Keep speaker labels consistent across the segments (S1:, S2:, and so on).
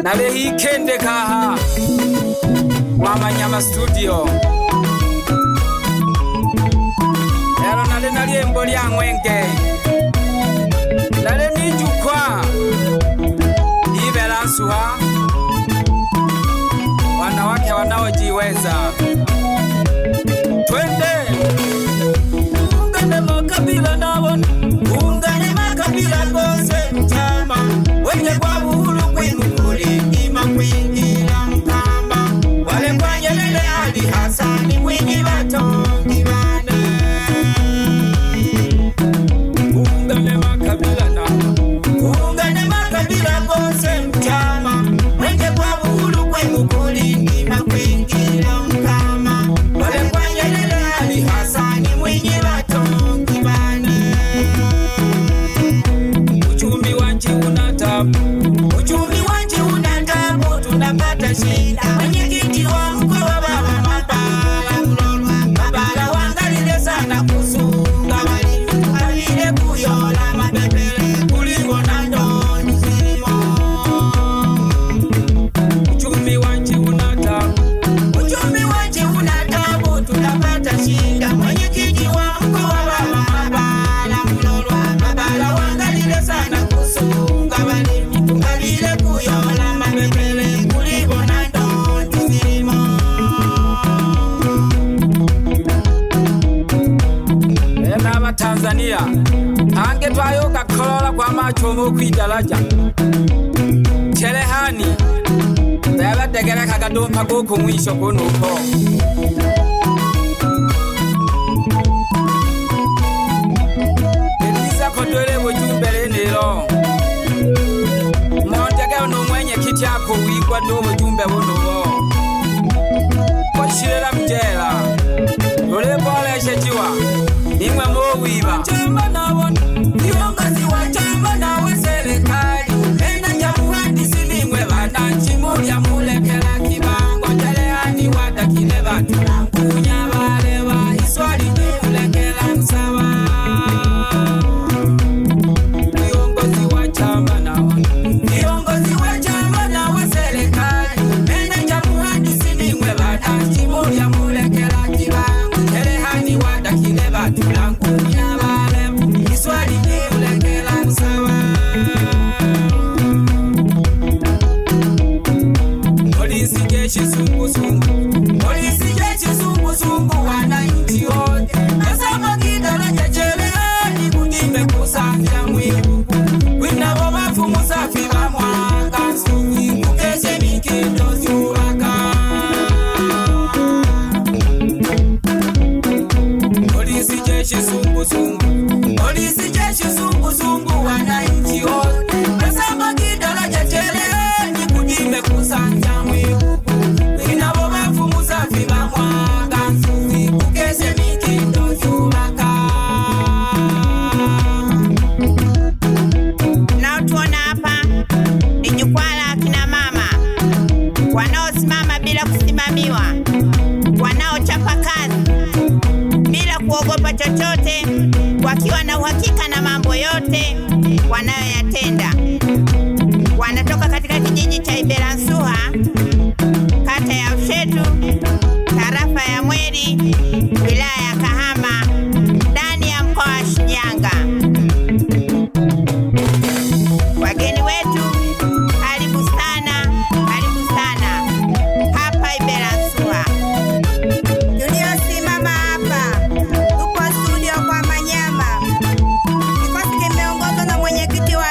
S1: Nale hikende kaha Wamanyama studio Ero nale naliembo lya mwenge Nale nijukwa Ibela nsuha Wanawake wanaojiweza Twende Ungane makabila nawon Ungane makabila kose mchama Wenye kwa uhuru kwenu kulindima kuingira mkamba Wale kwa Nyerere Ali Hasani Mwinyi Batongi bane Ungane makabila nawon Ungane makabila kose mchama Wenye kwa uhuru kwenu kulindima kuingira mkamba Wale kwa Nyerere Ali Hasani Mwinyi Batongi bane Uchumi wanchi unatabu Uchumi wanchi unatabu tunapata shida Mwenyekiti wa mkoa baba Mabala wangalile sana kusunga wali Kavile kuyola mapepele kuliko na ndoni zilimo Uchumi wanchi unatabu Uchumi wanchi unatabu tunapata shida Mwenyekiti wa mkoa baba Mabala wangalile sana kusunga wali Kavile kuyola mapepele kuliko na ndoni zilimo Ena Tanzania Hange twayoka kolola kwa machomo kwidalaja Cherehani Beba degere kagadompa kuku mwisho kunuko Elisa kodwele bujumbele nilo Montege ono mwenye kiti yako wigwa do bujumbe bunubo Koshirela mjela Ule pole shejiwa Nimwe mwiba Chamba nawon Viongozi wa chamba nawe serikali Ena jamuhandisi nimwe bananchi Mulia mulekela kibango Cherehani watakile batu Kunya balewa Iswali mulekela msawa Viongozi wa chamba nawon Viongozi wa chamba nawe serikali Ena jamuhandisi nimwe bananchi Mulia mulekela kibango Cherehani watakile batu Kunya balewa Iswali mulekela msawa Polisi jeshi sungu sungu Polisi jeshi sungu sungu wananchi wote Nasama kidaraja Cherehani Kudime kusafia mwibu Wina bobafu musafi wa mwanga Suki kukeshe mikindo zubaka Polisi jeshi sungu sungu Polisi jeshi sungu sungu wananchi wote Nasama kidaraja Cherehani Kudime kusafia mwibu Wina bobafu musafi wa mwanga Suki kukeshe mikindo zubaka
S2: Tunaotuona hapa ni jukwaa la akina mama wanaosimama bila kusimamiwa, wanaochapa kazi bila kuogopa chochote, wakiwa na uhakika na mambo yote wanayoyatenda. Wanatoka katika kijiji cha Ibelansuha, kata ya Ushetu, tarafa ya Mweri, wilaya ya Kahama, ndani ya mkoa wa Shinyanga. Wageni wetu, karibu sana hapa Ibelansuha.
S3: Tuliosimama hapa tupo studio kwa Manyama. Kikosi kimeongozwa na mwenyekiti wa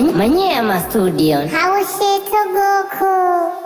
S3: Manyema Studio.
S4: Haushito Goku.